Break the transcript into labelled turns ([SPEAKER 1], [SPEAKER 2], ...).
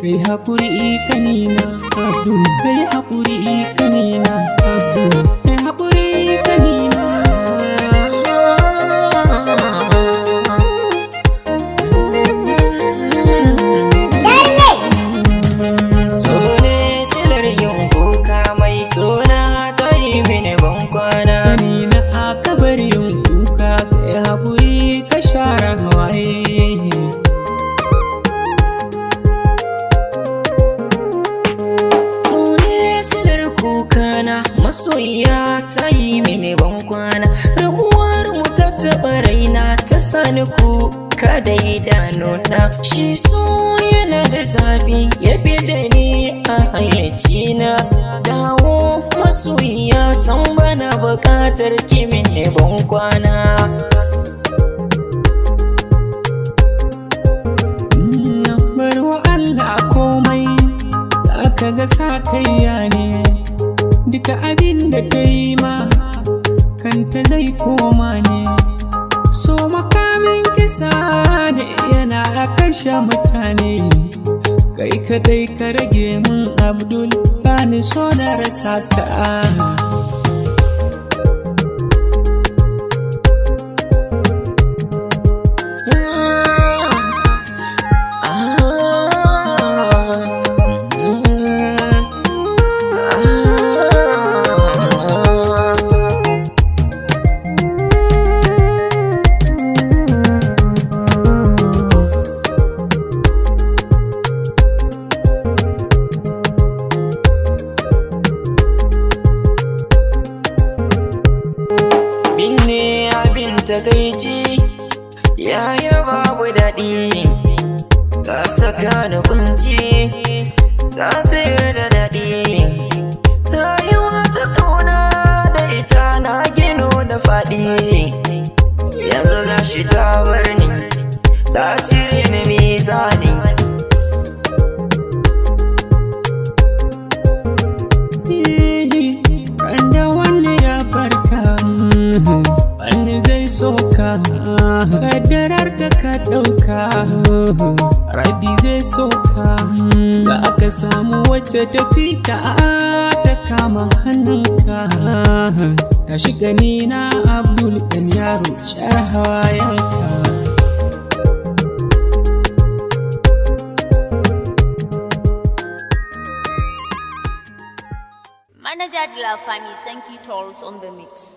[SPEAKER 1] Kai haƙuri kanina Abdul, kai haƙuri kanina Abdul, kai haƙuri kanina.
[SPEAKER 2] Sone silar yin kuka mai suna ta yi mini bankwana.
[SPEAKER 1] Kanina a kabar yin kuka kai haƙuri ka share hawaye.
[SPEAKER 2] Masoyiya ta yi mini bankwana, rabuwar mu ta taɓa raina ta sani kuka da idanuna. Shi so yana da zafi ya fi da ni a hayyacina. Dawo masoyiya san bana buƙatar ki mini bankwana.
[SPEAKER 1] Barwa Allah komai da aka ga sa kaiya ne. Duka abin da ta yi ma kanta zai koma ne. So makamin kisa ne yana kashe mutane. Kai kadai ka rage mun Abdul, bani so na rasa ka.
[SPEAKER 2] Binne abin takaici yaya babu daɗi, ka saka da kunci ka sayar da daɗi. Rayuwa ta kauna da ita na gino da faɗi, yanzu gashi ta bar ni ta cire ni mizani.
[SPEAKER 1] Wani zai soka kaddarar ka ɗauka, rabi zai soka da aka samu wacce ta fita ta kama hannunka. Ka shiga nina Abdul ɗan yaro share hawayenka.
[SPEAKER 3] Manager de la famille 5 tolls on the mix.